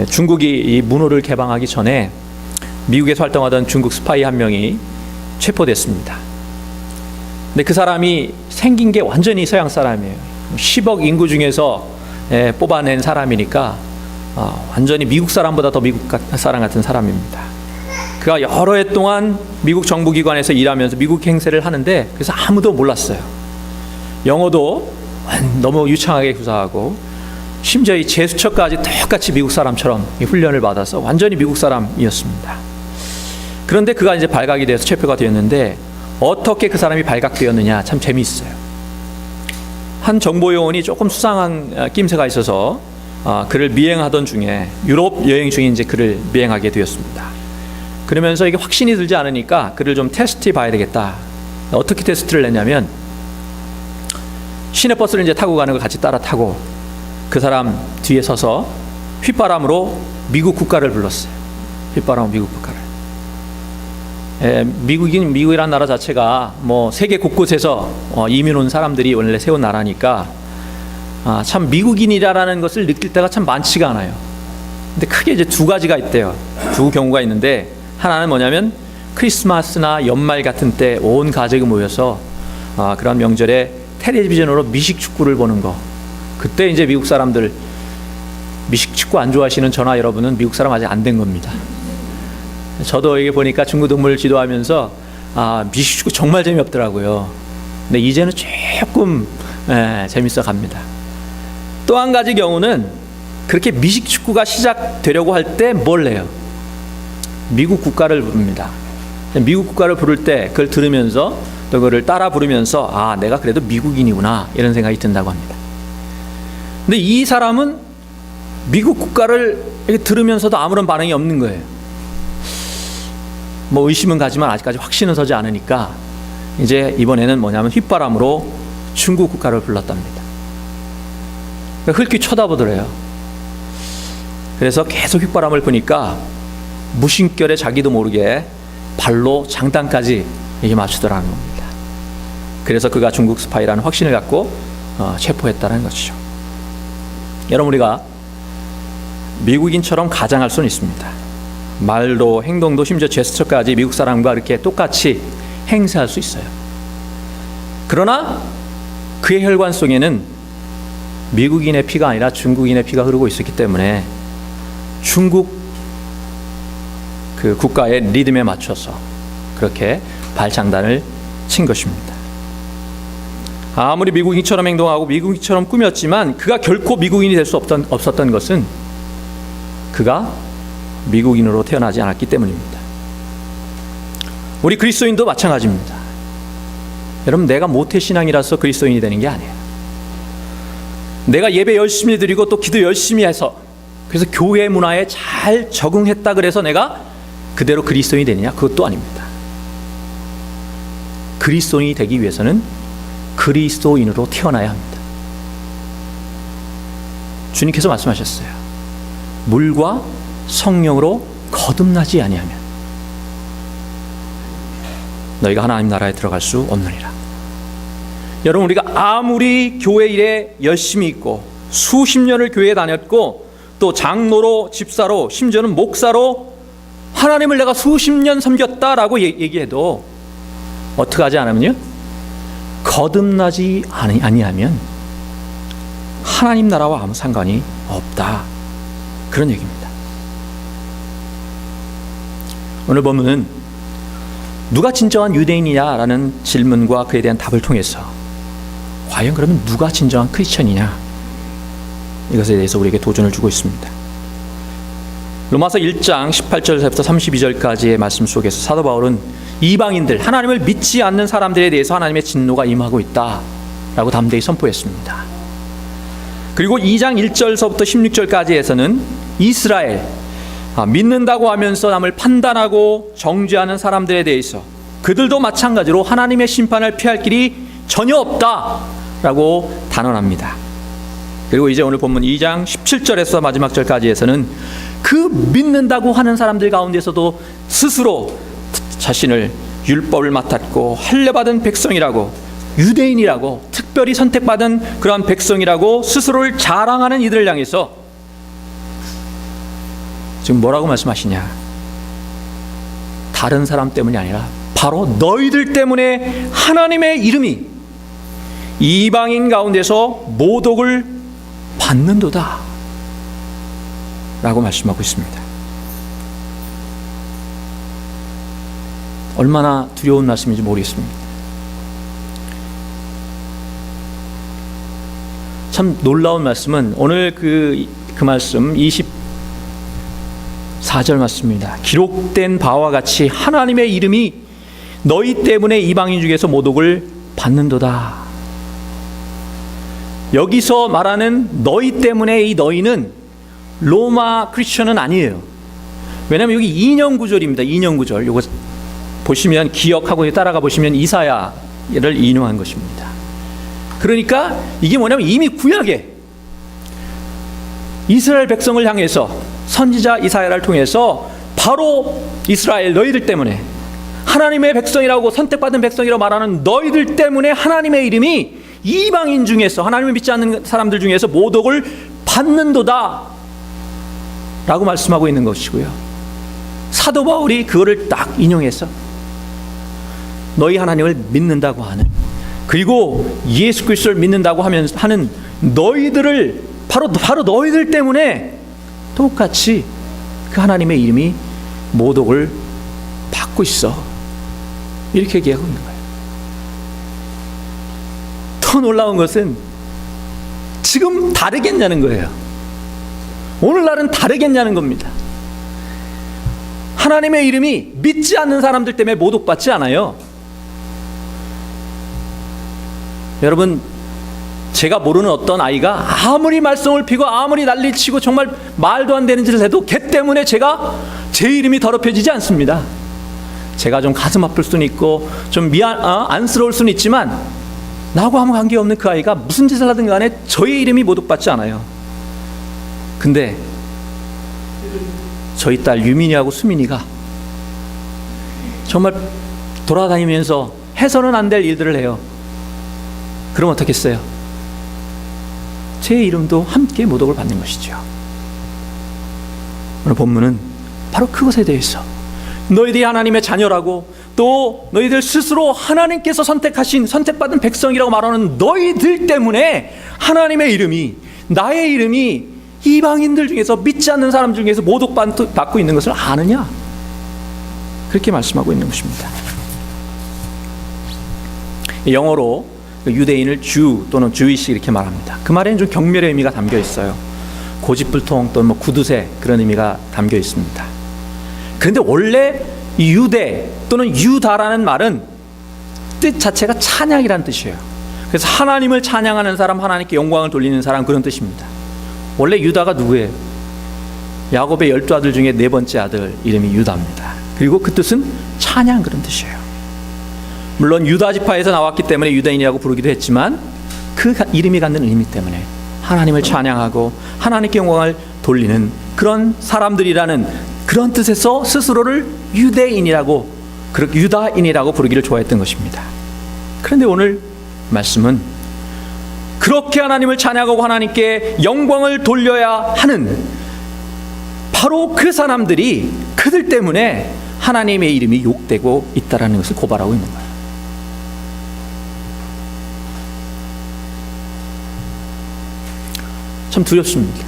중국이 이 문호를 개방하기 전에 미국에서 활동하던 중국 스파이 한 명이 체포됐습니다. 근데 그 사람이 생긴 게 완전히 서양 사람이에요. 10억 인구 중에서 뽑아낸 사람이니까 완전히 미국 사람보다 더 미국 사람 같은 사람입니다. 그가 여러 해 동안 미국 정부기관에서 일하면서 미국 행세를 하는데 그래서 아무도 몰랐어요. 영어도 너무 유창하게 구사하고 심지어 이 제스처까지 똑같이 미국 사람처럼 훈련을 받아서 완전히 미국 사람이었습니다. 그런데 그가 이제 발각이 돼서 체포가 되었는데 어떻게 그 사람이 발각되었느냐 참 재미있어요. 한 정보요원이 조금 수상한 낌새가 있어서 그를 미행하던 중에 유럽 여행 중에 이제 그를 미행하게 되었습니다. 그러면서 이게 확신이 들지 않으니까 그를 좀 테스트해 봐야 되겠다. 어떻게 테스트를 했냐면 시내버스를 이제 타고 가는 걸 같이 따라 타고 그 사람 뒤에 서서 휘바람으로 미국 국가를 불렀어요. 휘바람으로 미국 국가를. 미국이란 나라 자체가 뭐 세계 곳곳에서 이민 온 사람들이 원래 세운 나라니까 참 미국인이라는 것을 느낄 때가 참 많지가 않아요. 근데 크게 이제 두 가지가 있대요. 두 경우가 있는데 하나는 뭐냐면 크리스마스나 연말 같은 때 온 가족이 모여서 그런 명절에 텔레비전으로 미식 축구를 보는 거. 그때 이제 미국 사람들 미식 축구 안 좋아하시는 전화 여러분은 미국 사람 아직 안 된 겁니다. 저도 이게 보니까 중고 등물 지도하면서 미식 축구 정말 재미없더라고요. 근데 이제는 조금 재밌어 갑니다. 또 한 가지 경우는 그렇게 미식 축구가 시작되려고 할 때 뭘 해요? 미국 국가를 부릅니다. 미국 국가를 부를 때 그걸 들으면서 또 그걸 따라 부르면서 내가 그래도 미국인이구나 이런 생각이 든다고 합니다. 근데 이 사람은 미국 국가를 이렇게 들으면서도 아무런 반응이 없는 거예요. 뭐 의심은 가지만 아직까지 확신은 서지 않으니까 이제 이번에는 뭐냐면 휘바람으로 중국 국가를 불렀답니다. 흘낏 쳐다보더래요. 그래서 계속 휘바람을 부니까 무심결에 자기도 모르게 발로 장단까지 이게 맞추더라는 겁니다. 그래서 그가 중국 스파이라는 확신을 갖고 체포했다는 것이죠. 여러분, 우리가 미국인처럼 가장할 수는 있습니다. 말도 행동도 심지어 제스처까지 미국 사람과 이렇게 똑같이 행세할 수 있어요. 그러나 그의 혈관 속에는 미국인의 피가 아니라 중국인의 피가 흐르고 있었기 때문에 중국 그 국가의 리듬에 맞춰서 그렇게 발장단을 친 것입니다. 아무리 미국인처럼 행동하고 미국인처럼 꾸몄지만 그가 결코 미국인이 될 수 없었던 것은 그가 미국인으로 태어나지 않았기 때문입니다. 우리 그리스도인도 마찬가지입니다. 여러분, 내가 모태신앙이라서 그리스도인이 되는 게 아니에요. 내가 예배 열심히 드리고 또 기도 열심히 해서 그래서 교회 문화에 잘 적응했다 그래서 내가 그대로 그리스도인이 되느냐? 그것도 아닙니다. 그리스도인이 되기 위해서는 그리스도인으로 태어나야 합니다. 주님께서 말씀하셨어요. 물과 성령으로 거듭나지 아니하면 너희가 하나님 나라에 들어갈 수 없느니라. 여러분, 우리가 아무리 교회 일에 열심히 있고 수십 년을 교회에 다녔고 또 장로로 집사로 심지어는 목사로 하나님을 내가 수십 년 섬겼다라고 얘기해도 어떻게 하지 않으면요, 거듭나지 아니하면 하나님 나라와 아무 상관이 없다, 그런 얘기입니다. 오늘 본문은 누가 진정한 유대인이냐라는 질문과 그에 대한 답을 통해서 과연 그러면 누가 진정한 크리스천이냐, 이것에 대해서 우리에게 도전을 주고 있습니다. 로마서 1장 18절부터 32절까지의 말씀 속에서 사도 바울은 이방인들, 하나님을 믿지 않는 사람들에 대해서 하나님의 진노가 임하고 있다라고 담대히 선포했습니다. 그리고 2장 1절서부터 16절까지에서는 이스라엘, 믿는다고 하면서 남을 판단하고 정죄하는 사람들에 대해서 그들도 마찬가지로 하나님의 심판을 피할 길이 전혀 없다라고 단언합니다. 그리고 이제 오늘 본문 2장 17절에서 마지막 절까지에서는 그 믿는다고 하는 사람들 가운데서도 스스로 자신을 율법을 맡았고 할례받은 백성이라고, 유대인이라고, 특별히 선택받은 그러한 백성이라고 스스로를 자랑하는 이들을 향해서 지금 뭐라고 말씀하시냐? 다른 사람 때문이 아니라 바로 너희들 때문에 하나님의 이름이 이방인 가운데서 모독을 받는도다 라고 말씀하고 있습니다. 얼마나 두려운 말씀인지 모르겠습니다. 참 놀라운 말씀은 오늘 그 말씀 24절 말씀입니다. 기록된 바와 같이 하나님의 이름이 너희 때문에 이방인 중에서 모독을 받는도다. 여기서 말하는 너희 때문에 이 너희는 로마 크리스천은 아니에요. 왜냐하면 여기 인용 구절입니다. 인용 구절. 이거 보시면 기억하고 따라가 보시면 이사야를 인용한 것입니다. 그러니까 이게 뭐냐면 이미 구약에 이스라엘 백성을 향해서 선지자 이사야를 통해서 바로 이스라엘 너희들 때문에 하나님의 백성이라고 선택받은 백성이라고 말하는 너희들 때문에 하나님의 이름이 이방인 중에서 하나님을 믿지 않는 사람들 중에서 모독을 받는도다 라고 말씀하고 있는 것이고요. 사도 바울이 그거를 딱 인용해서 너희 하나님을 믿는다고 하는, 그리고 예수 그리스도를 믿는다고 하는 너희들을 바로 너희들 때문에 똑같이 그 하나님의 이름이 모독을 받고 있어, 이렇게 얘기하고 있는 거예요. 더 놀라운 것은 지금 다르겠냐는 거예요. 오늘날은 다르겠냐는 겁니다. 하나님의 이름이 믿지 않는 사람들 때문에 모독받지 않아요. 여러분, 제가 모르는 어떤 아이가 아무리 말썽을 피고 아무리 난리치고 정말 말도 안 되는 짓을 해도 걔 때문에 제 이름이 더럽혀지지 않습니다. 제가 좀 가슴 아플 수는 있고 좀 안쓰러울 수는 있지만 나하고 아무 관계없는 그 아이가 무슨 짓을 하든 간에 저의 이름이 모독받지 않아요. 근데 저희 딸 유민이하고 수민이가 정말 돌아다니면서 해서는 안 될 일들을 해요. 그럼 어떻겠어요? 제 이름도 함께 모독을 받는 것이죠. 오늘 본문은 바로 그것에 대해서 너희들이 하나님의 자녀라고, 또 너희들 스스로 하나님께서 선택받은 백성이라고 말하는 너희들 때문에 하나님의 이름이, 나의 이름이 이방인들 중에서, 믿지 않는 사람 중에서 모독받고 있는 것을 아느냐, 그렇게 말씀하고 있는 것입니다. 영어로 유대인을 주 또는 주이시 이렇게 말합니다. 그 말에는 좀 경멸의 의미가 담겨 있어요. 고집불통 또는 구두쇠, 그런 의미가 담겨 있습니다. 그런데 원래 유대 또는 유다라는 말은 뜻 자체가 찬양이라는 뜻이에요. 그래서 하나님을 찬양하는 사람, 하나님께 영광을 돌리는 사람, 그런 뜻입니다. 원래 유다가 누구예요? 야곱의 12아들 중에 네 번째 아들 이름이 유다입니다. 그리고 그 뜻은 찬양, 그런 뜻이에요. 물론 유다 지파에서 나왔기 때문에 유대인이라고 부르기도 했지만 그 이름이 갖는 의미 때문에 하나님을 찬양하고 하나님께 영광을 돌리는 그런 사람들이라는 그런 뜻에서 스스로를 유대인이라고, 유다인이라고 부르기를 좋아했던 것입니다. 그런데 오늘 말씀은 그렇게 하나님을 찬양하고 하나님께 영광을 돌려야 하는 바로 그 사람들이, 그들 때문에 하나님의 이름이 욕되고 있다는 것을 고발하고 있는 거예요. 참 두렵습니다.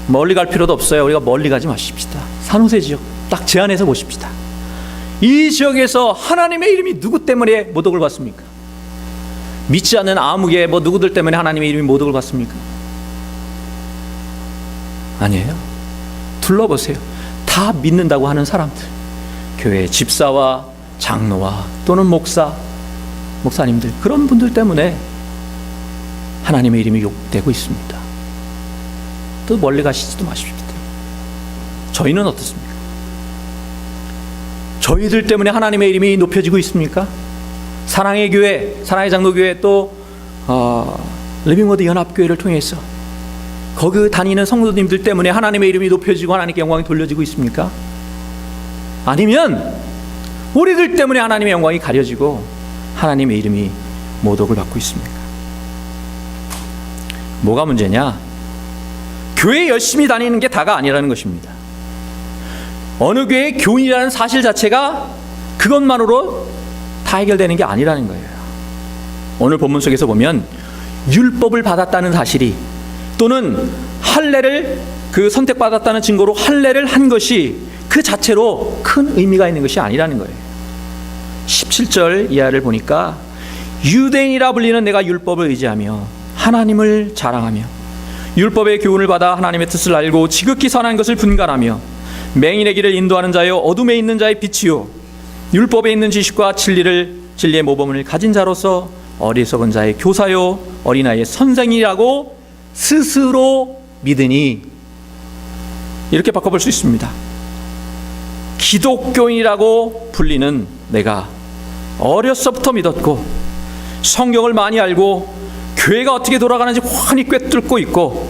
멀리 갈 필요도 없어요. 우리가 멀리 가지 마십시다. 산호세 지역 딱 제안해서 보십시다. 이 지역에서 하나님의 이름이 누구 때문에 모독을 받습니까? 믿지 않는 아무개 누구들 때문에 하나님의 이름이 모독을 받습니까? 아니에요. 둘러보세요. 다 믿는다고 하는 사람들, 교회 집사와 장로와 또는 목사님들, 그런 분들 때문에 하나님의 이름이 욕되고 있습니다. 또 멀리 가시지도 마십시오. 저희는 어떻습니까? 저희들 때문에 하나님의 이름이 높여지고 있습니까? 사랑의 교회, 사랑의 장로교회, 또 리빙워드 연합교회를 통해서 거기 다니는 성도님들 때문에 하나님의 이름이 높여지고 하나님께 영광이 돌려지고 있습니까? 아니면 우리들 때문에 하나님의 영광이 가려지고 하나님의 이름이 모독을 받고 있습니까? 뭐가 문제냐? 교회 열심히 다니는 게 다가 아니라는 것입니다. 어느 교회의 교인이라는 사실 자체가 그것만으로 다 해결되는 게 아니라는 거예요. 오늘 본문 속에서 보면 율법을 받았다는 사실이, 또는 할례를 선택받았다는 증거로 할례를 한 것이 그 자체로 큰 의미가 있는 것이 아니라는 거예요. 17절 이하를 보니까 유대인이라 불리는 내가 율법을 의지하며 하나님을 자랑하며 율법의 교훈을 받아 하나님의 뜻을 알고 지극히 선한 것을 분간하며 맹인의 길을 인도하는 자여 어둠에 있는 자의 빛이요 율법에 있는 지식과 진리의 모범을 가진 자로서 어리석은 자의 교사요 어린아이의 선생이라고 스스로 믿으니, 이렇게 바꿔볼 수 있습니다. 기독교인이라고 불리는 내가 어려서부터 믿었고 성경을 많이 알고 교회가 어떻게 돌아가는지 훤히 꿰뚫고 있고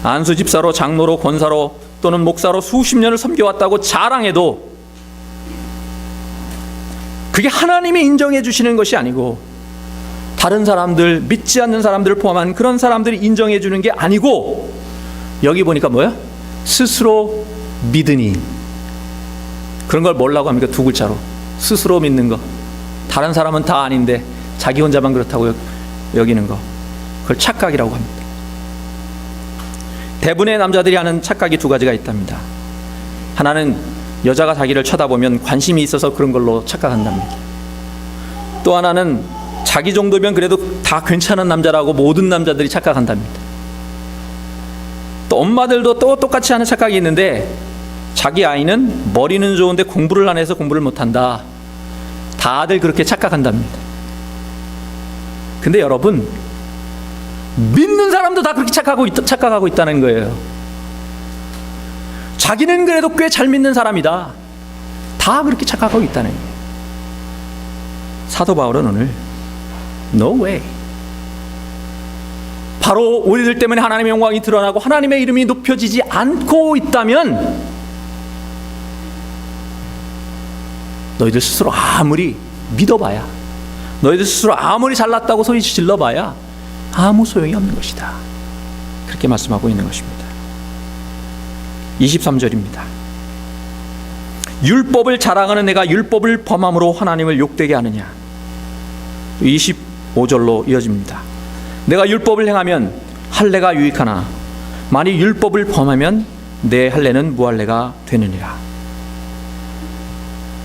안수 집사로 장로로 권사로 또는 목사로 수십 년을 섬겨왔다고 자랑해도 그게 하나님이 인정해 주시는 것이 아니고 다른 사람들, 믿지 않는 사람들을 포함한 그런 사람들이 인정해 주는 게 아니고, 여기 보니까 뭐야? 스스로 믿으니. 그런 걸 뭐라고 합니까? 두 글자로. 스스로 믿는 거. 다른 사람은 다 아닌데 자기 혼자만 그렇다고 여기는 거. 그걸 착각이라고 합니다. 대부분의 남자들이 하는 착각이 두 가지가 있답니다. 하나는 여자가 자기를 쳐다보면 관심이 있어서 그런 걸로 착각한답니다. 또 하나는 자기 정도면 그래도 다 괜찮은 남자라고 모든 남자들이 착각한답니다. 또 엄마들도 또 똑같이 하는 착각이 있는데, 자기 아이는 머리는 좋은데 공부를 안 해서 공부를 못한다. 다들 그렇게 착각한답니다. 근데 여러분, 믿는 사람도 다 그렇게 착각하고 있다는 거예요. 자기는 그래도 꽤 잘 믿는 사람이다. 다 그렇게 착각하고 있다는 거예요. 사도 바울은 오늘 No way. 바로 우리들 때문에 하나님의 영광이 드러나고 하나님의 이름이 높여지지 않고 있다면 너희들 스스로 아무리 믿어봐야, 너희들 스스로 아무리 잘났다고 소리 질러봐야 아무 소용이 없는 것이다. 그렇게 말씀하고 있는 것입니다. 23절입니다. 율법을 자랑하는 내가 율법을 범함으로 하나님을 욕되게 하느냐. 25절로 이어집니다. 내가 율법을 행하면 할례가 유익하나 만일 율법을 범하면 내 할례는 무할례가 되느니라.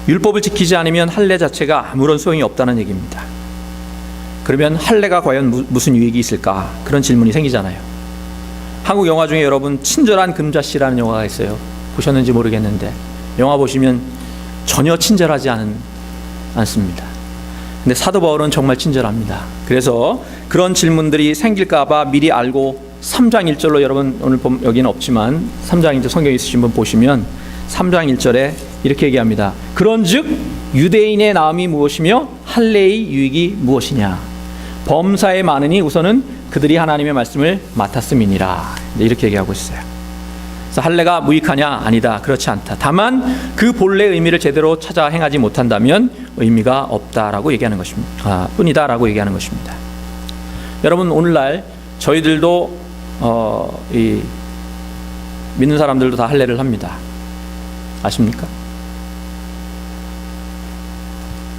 율법을 지키지 않으면 할례 자체가 아무런 소용이 없다는 얘기입니다. 그러면 할례가 과연 무슨 유익이 있을까? 그런 질문이 생기잖아요. 한국 영화 중에 여러분 친절한 금자씨라는 영화가 있어요. 보셨는지 모르겠는데 영화 보시면 전혀 친절하지 않습니다. 근데 사도 바울은 정말 친절합니다. 그래서 그런 질문들이 생길까 봐 미리 알고 3장 1절로, 여러분 오늘 여기는 없지만 3장 1절 성경 있으신 분 보시면 3장 1절에 이렇게 얘기합니다. 그런즉 유대인의 나음이 무엇이며 할례의 유익이 무엇이냐. 범사에 많으니 우선은 그들이 하나님의 말씀을 맡았음이니라. 이렇게 얘기하고 있어요. 그래서 할례가 무익하냐? 아니다. 그렇지 않다. 다만 그 본래의 의미를 제대로 찾아 행하지 못한다면 의미가 없다라고 얘기하는 것입니다. 뿐이다라고 얘기하는 것입니다. 여러분 오늘날 저희들도 이 믿는 사람들도 다 할례를 합니다. 아십니까?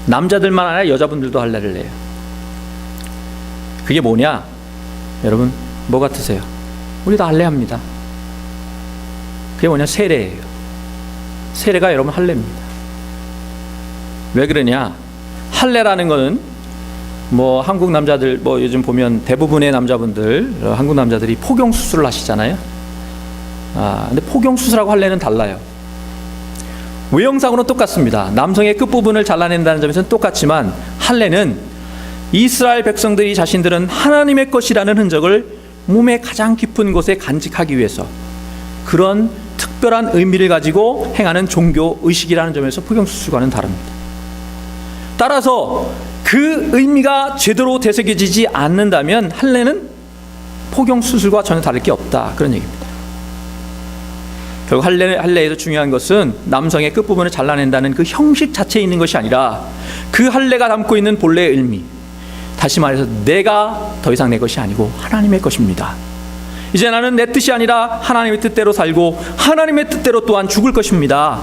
남자들만 아니라 여자분들도 할례를 해요. 그게 뭐냐? 여러분 뭐 같으세요? 우리 다 할례합니다. 그게 뭐냐? 세례예요. 세례가 여러분 할례입니다. 왜 그러냐? 할례라는 거는 뭐 한국 남자들, 뭐 요즘 보면 대부분의 남자분들, 한국 남자들이 포경 수술을 하시잖아요. 근데 포경 수술하고 할례는 달라요. 외형상으로는 똑같습니다. 남성의 끝부분을 잘라낸다는 점에서는 똑같지만 할례는 이스라엘 백성들이 자신들은 하나님의 것이라는 흔적을 몸의 가장 깊은 곳에 간직하기 위해서 그런 특별한 의미를 가지고 행하는 종교 의식이라는 점에서 포경 수술과는 다릅니다. 따라서 그 의미가 제대로 되새겨지지 않는다면 할례는 포경 수술과 전혀 다를 게 없다, 그런 얘기입니다. 결국 할례에서 중요한 것은 남성의 끝부분을 잘라낸다는 그 형식 자체에 있는 것이 아니라 그 할례가 담고 있는 본래의 의미, 다시 말해서 내가 더 이상 내 것이 아니고 하나님의 것입니다. 이제 나는 내 뜻이 아니라 하나님의 뜻대로 살고 하나님의 뜻대로 또한 죽을 것입니다.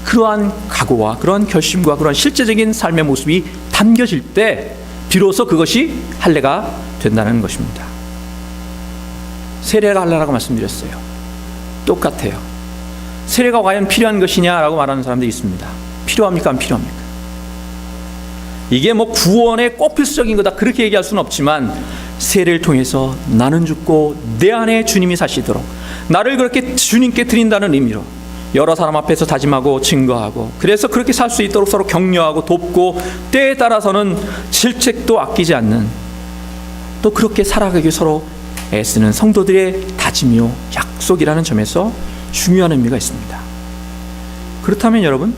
그러한 각오와 그러한 결심과 그러한 실제적인 삶의 모습이 담겨질 때 비로소 그것이 할례가 된다는 것입니다. 세례가 할례라고 말씀드렸어요. 똑같아요. 세례가 과연 필요한 것이냐라고 말하는 사람들이 있습니다. 필요합니까? 안 필요합니까? 이게 뭐 구원의 꼭 필수적인 거다 그렇게 얘기할 수는 없지만 세례를 통해서 나는 죽고 내 안에 주님이 사시도록 나를 그렇게 주님께 드린다는 의미로 여러 사람 앞에서 다짐하고 증거하고 그래서 그렇게 살 수 있도록 서로 격려하고 돕고 때에 따라서는 질책도 아끼지 않는 또 그렇게 살아가기 서로 애쓰는 성도들의 다짐이요 약속이라는 점에서 중요한 의미가 있습니다. 그렇다면 여러분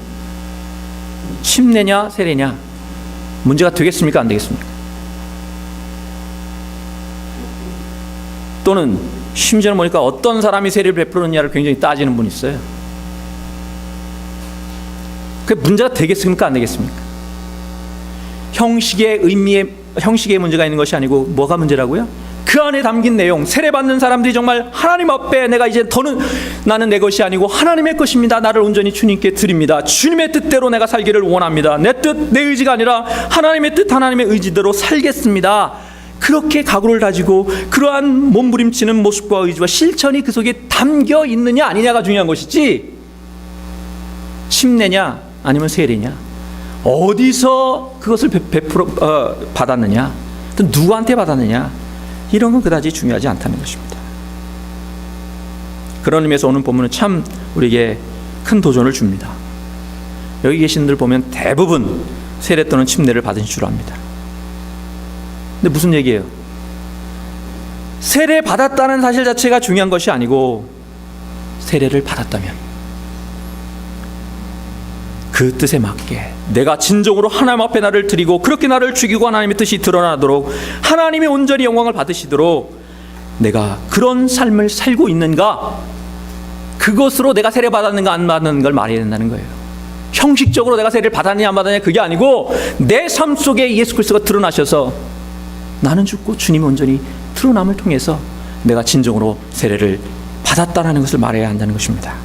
침례냐 세례냐 문제가 되겠습니까? 안 되겠습니까? 또는 심지어는 보니까 어떤 사람이 세례를 베풀었느냐를 굉장히 따지는 분이 있어요. 그 문제가 되겠습니까? 안 되겠습니까? 형식의 문제가 있는 것이 아니고 뭐가 문제라고요? 그 안에 담긴 내용, 세례받는 사람들이 정말 하나님 앞에 내가 이제 더는 나는 내 것이 아니고 하나님의 것입니다. 나를 온전히 주님께 드립니다. 주님의 뜻대로 내가 살기를 원합니다. 내 뜻, 내 의지가 아니라 하나님의 뜻, 하나님의 의지대로 살겠습니다. 그렇게 각오를 다지고 그러한 몸부림치는 모습과 의지와 실천이 그 속에 담겨 있느냐 아니냐가 중요한 것이지 침례냐 아니면 세례냐 어디서 그것을 받았느냐 또 누구한테 받았느냐 이런 건 그다지 중요하지 않다는 것입니다. 그런 의미에서 오늘 본문은 참 우리에게 큰 도전을 줍니다. 여기 계신 분들 보면 대부분 세례 또는 침례를 받으신 줄 압니다. 근데 무슨 얘기예요? 세례 받았다는 사실 자체가 중요한 것이 아니고 세례를 받았다면 그 뜻에 맞게 내가 진정으로 하나님 앞에 나를 드리고 그렇게 나를 죽이고 하나님의 뜻이 드러나도록 하나님이 온전히 영광을 받으시도록 내가 그런 삶을 살고 있는가 그것으로 내가 세례 받았는가 안 받는 걸 말해야 된다는 거예요. 형식적으로 내가 세례를 받았느냐 안 받았느냐 그게 아니고 내 삶 속에 예수 그리스도가 드러나셔서 나는 죽고 주님이 온전히 드러남을 통해서 내가 진정으로 세례를 받았다는 것을 말해야 한다는 것입니다.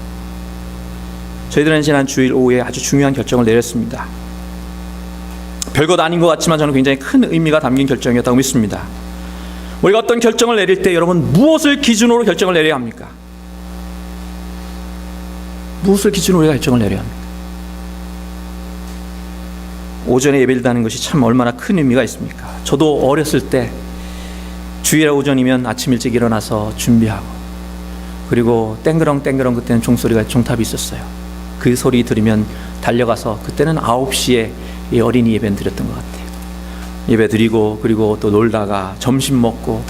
저희들은 지난 주일 오후에 아주 중요한 결정을 내렸습니다. 별것 아닌 것 같지만 저는 굉장히 큰 의미가 담긴 결정이었다고 믿습니다. 우리가 어떤 결정을 내릴 때 여러분 무엇을 기준으로 결정을 내려야 합니까? 무엇을 기준으로 우리가 결정을 내려야 합니까? 오전에 예배를 드리는 것이 참 얼마나 큰 의미가 있습니까? 저도 어렸을 때 주일 오전이면 아침 일찍 일어나서 준비하고 그리고 땡그렁 그때는 종소리가 종탑이 있었어요. 그 소리 들으면 달려가서 그때는 9시에 어린이 예배는 드렸던 것 같아요. 예배 드리고 그리고 또 놀다가 점심 먹고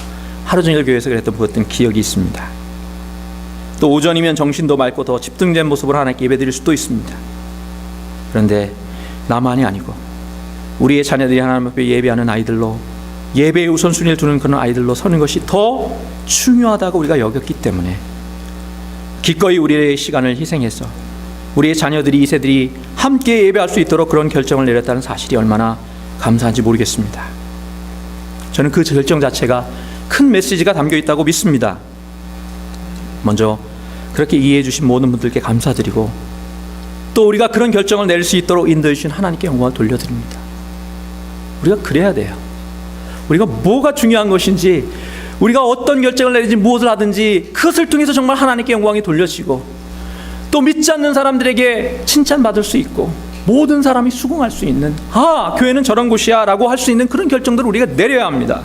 하루 종일 교회에서 그랬던 그랬던 기억이 있습니다. 또 오전이면 정신도 맑고 더 집중된 모습으로 하나님께 예배 드릴 수도 있습니다. 그런데 나만이 아니고 우리의 자녀들이 하나님 앞에 예배하는 아이들로 예배의 우선순위를 두는 그런 아이들로 서는 것이 더 중요하다고 우리가 여겼기 때문에 기꺼이 우리의 시간을 희생해서 우리의 자녀들이 2세들이 함께 예배할 수 있도록 그런 결정을 내렸다는 사실이 얼마나 감사한지 모르겠습니다. 저는 그 결정 자체가 큰 메시지가 담겨 있다고 믿습니다. 먼저 그렇게 이해해 주신 모든 분들께 감사드리고 또 우리가 그런 결정을 내릴 수 있도록 인도해 주신 하나님께 영광을 돌려드립니다. 우리가 그래야 돼요. 우리가 뭐가 중요한 것인지 우리가 어떤 결정을 내리든지 무엇을 하든지 그것을 통해서 정말 하나님께 영광이 돌려지고 또 믿지 않는 사람들에게 칭찬받을 수 있고 모든 사람이 수긍할 수 있는 교회는 저런 곳이야 라고 할 수 있는 그런 결정들을 우리가 내려야 합니다.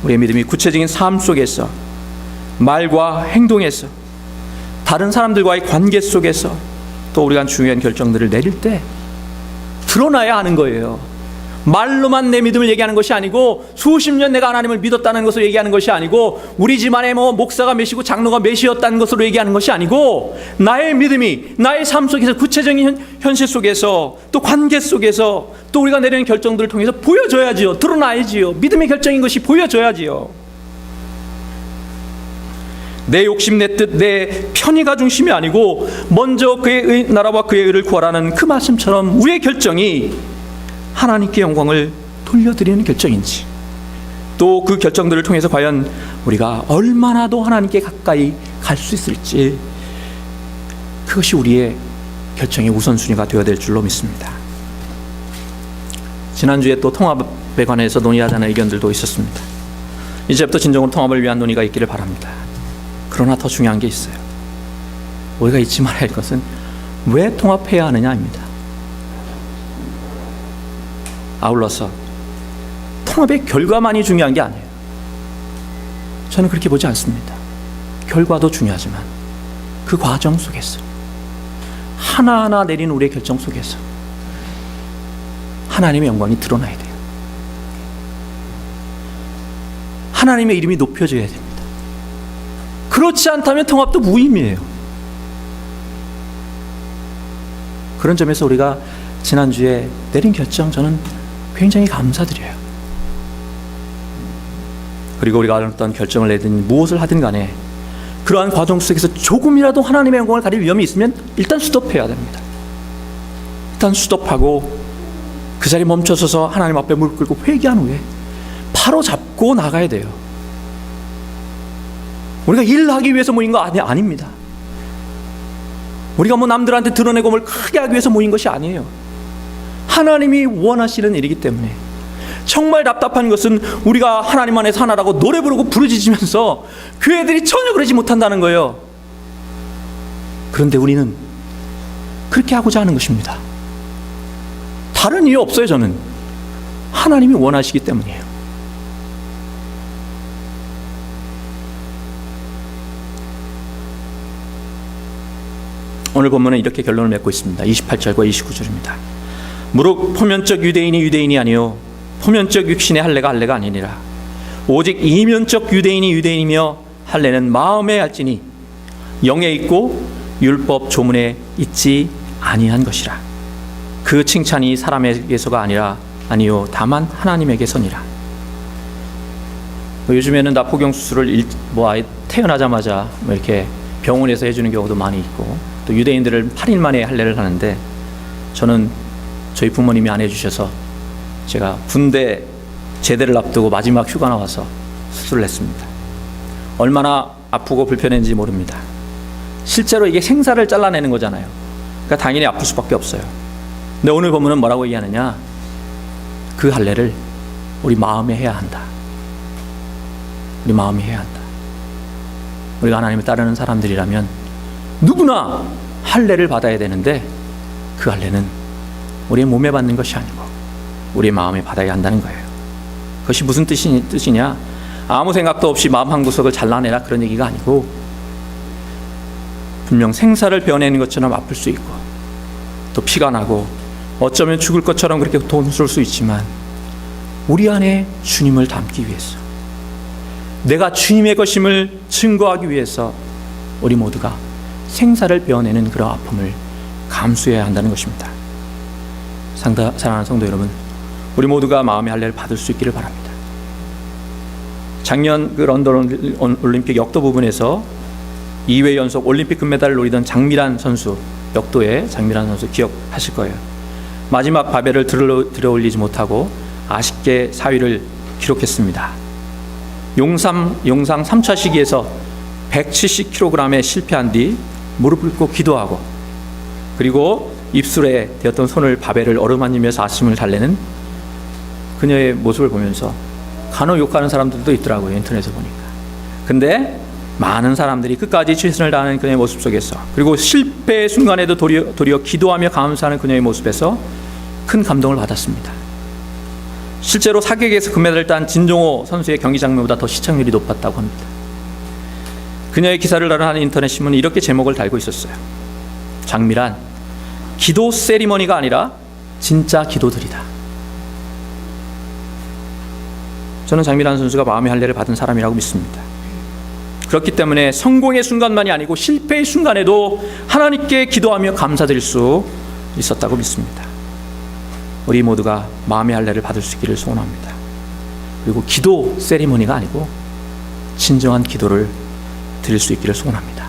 우리의 믿음이 구체적인 삶 속에서 말과 행동에서 다른 사람들과의 관계 속에서 또 우리가 중요한 결정들을 내릴 때 드러나야 하는 거예요. 말로만 내 믿음을 얘기하는 것이 아니고 수십 년 내가 하나님을 믿었다는 것을 얘기하는 것이 아니고 우리 집안에 목사가 몇이고 장로가 몇이었다는 것으로 얘기하는 것이 아니고 나의 믿음이 나의 삶 속에서 구체적인 현실 속에서 또 관계 속에서 또 우리가 내리는 결정들을 통해서 보여줘야지요. 드러나야지요. 믿음의 결정인 것이 보여줘야지요. 내 욕심, 내 뜻, 내 편의가 중심이 아니고 먼저 그의 나라와 그의 의를 구하라는 그 말씀처럼 우리의 결정이 하나님께 영광을 돌려드리는 결정인지 또 그 결정들을 통해서 과연 우리가 얼마나 더 하나님께 가까이 갈 수 있을지, 그것이 우리의 결정의 우선순위가 되어야 될 줄로 믿습니다. 지난주에 또 통합에 관해서 논의하자는 의견들도 있었습니다. 이제부터 진정으로 통합을 위한 논의가 있기를 바랍니다. 그러나 더 중요한 게 있어요. 우리가 잊지 말아야 할 것은 왜 통합해야 하느냐입니다. 아울러서 통합의 결과만이 중요한 게 아니에요. 저는 그렇게 보지 않습니다. 결과도 중요하지만 그 과정 속에서 하나하나 내린 우리의 결정 속에서 하나님의 영광이 드러나야 돼요. 하나님의 이름이 높여져야 됩니다. 그렇지 않다면 통합도 무의미해요. 그런 점에서 우리가 지난주에 내린 결정, 저는 굉장히 감사드려요. 그리고 우리가 어떤 결정을 내든 무엇을 하든 간에 그러한 과정 속에서 조금이라도 하나님의 영광을 가릴 위험이 있으면 일단 스톱해야 됩니다. 일단 스톱하고 그 자리에 멈춰서서 하나님 앞에 무릎 꿇고 회개한 후에 바로 잡고 나가야 돼요. 우리가 일하기 위해서 모인 거 아닙니다. 우리가 뭐 남들한테 드러내고 뭘 크게 하기 위해서 모인 것이 아니에요. 하나님이 원하시는 일이기 때문에. 정말 답답한 것은 우리가 하나님 안에서 하나라고 노래 부르고 부르짖으면서 교회들이 전혀 그러지 못한다는 거예요. 그런데 우리는 그렇게 하고자 하는 것입니다. 다른 이유 없어요. 저는 하나님이 원하시기 때문이에요. 오늘 본문은 이렇게 결론을 맺고 있습니다. 28절과 29절입니다. 무릇 표면적 유대인이 유대인이 아니요 표면적 육신의 할례가 할례가 아니니라. 오직 이면적 유대인이 유대인이며 할례는 마음에 할지니 영에 있고 율법 조문에 있지 아니한 것이라. 그 칭찬이 사람에게서가 아니요 다만 하나님에게서니라. 요즘에는 납포경 수술을 아예 태어나자마자 이렇게 병원에서 해주는 경우도 많이 있고, 또 유대인들을 8일 만에 할례를 하는데, 저는 저희 부모님이 안 해주셔서 제가 군대 제대를 앞두고 마지막 휴가 나와서 수술을 했습니다. 얼마나 아프고 불편했는지 모릅니다. 실제로 이게 생사를 잘라내는 거잖아요. 그러니까 당연히 아플 수밖에 없어요. 근데 오늘 본문은 뭐라고 얘기하느냐? 그 할례를 우리 마음에 해야 한다. 우리 마음에 해야 한다. 우리가 하나님을 따르는 사람들이라면 누구나 할례를 받아야 되는데, 그 할례는 우리의 몸에 받는 것이 아니고 우리의 마음에 받아야 한다는 거예요. 그것이 무슨 뜻이냐? 아무 생각도 없이 마음 한구석을 잘라내라, 그런 얘기가 아니고, 분명 생사를 베어내는 것처럼 아플 수 있고 또 피가 나고 어쩌면 죽을 것처럼 그렇게 고통스러울 수 있지만, 우리 안에 주님을 담기 위해서, 내가 주님의 것임을 증거하기 위해서 우리 모두가 생사를 베어내는 그런 아픔을 감수해야 한다는 것입니다. 사랑하는 성도 여러분, 우리 모두가 마음의 할례를 받을 수 있기를 바랍니다. 작년 그 런던 올림픽 역도 부분에서 2회 연속 올림픽 금메달을 노리던 장미란 선수, 역도의 장미란 선수 기억하실 거예요. 마지막 바벨을 들어올리지 못하고 아쉽게 4위를 기록했습니다. 용상 3차 시기에서 170kg에 실패한 뒤 무릎 꿇고 기도하고, 그리고 입술에 대었던 손을 바벨을 어루만지면서 아침을 달래는 그녀의 모습을 보면서 간혹 욕하는 사람들도 있더라고요, 인터넷에 보니까. 근데 많은 사람들이 끝까지 최선을 다하는 그녀의 모습 속에서, 그리고 실패의 순간에도 도리어 기도하며 감사하는 그녀의 모습에서 큰 감동을 받았습니다. 실제로 사격에서 금메달을 딴 진종호 선수의 경기 장면보다 더 시청률이 높았다고 합니다. 그녀의 기사를 다룬 인터넷 신문은 이렇게 제목을 달고 있었어요. 장미란, 기도 세리머니가 아니라 진짜 기도들이다. 저는 장미란 선수가 마음의 할례를 받은 사람이라고 믿습니다. 그렇기 때문에 성공의 순간만이 아니고 실패의 순간에도 하나님께 기도하며 감사드릴 수 있었다고 믿습니다. 우리 모두가 마음의 할례를 받을 수 있기를 소원합니다. 그리고 기도 세리머니가 아니고 진정한 기도를 드릴 수 있기를 소원합니다.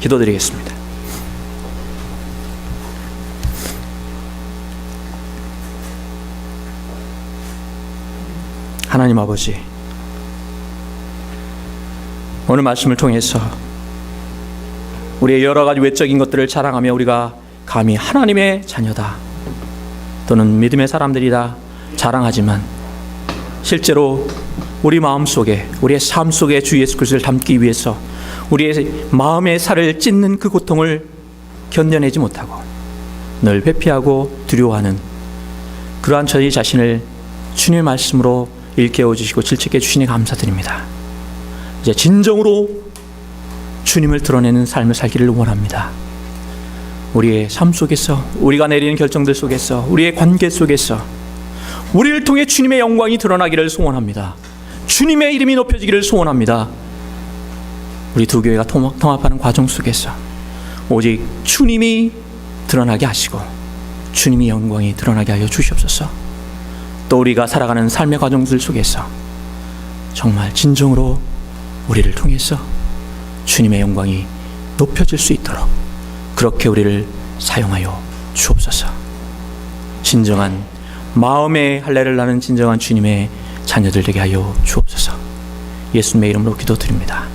기도드리겠습니다. 하나님 아버지, 오늘 말씀을 통해서 우리의 여러 가지 외적인 것들을 자랑하며 우리가 감히 하나님의 자녀다 또는 믿음의 사람들이다 자랑하지만 실제로 우리 마음속에 우리의 삶 속에 주 예수 그리스도를 담기 위해서 우리의 마음의 살을 찢는 그 고통을 견뎌내지 못하고 늘 회피하고 두려워하는 그러한 저희 자신을 주님의 말씀으로 일깨워 주시고 질책해 주시니 감사드립니다. 이제 진정으로 주님을 드러내는 삶을 살기를 원합니다. 우리의 삶 속에서 우리가 내리는 결정들 속에서 우리의 관계 속에서 우리를 통해 주님의 영광이 드러나기를 소원합니다. 주님의 이름이 높여지기를 소원합니다. 우리 두 교회가 통합하는 과정 속에서 오직 주님이 드러나게 하시고 주님의 영광이 드러나게 하여 주시옵소서. 또 우리가 살아가는 삶의 과정들 속에서 정말 진정으로 우리를 통해서 주님의 영광이 높여질 수 있도록 그렇게 우리를 사용하여 주옵소서. 진정한 마음의 할례를 나는 진정한 주님의 자녀들 되게 하여 주옵소서. 예수님의 이름으로 기도드립니다.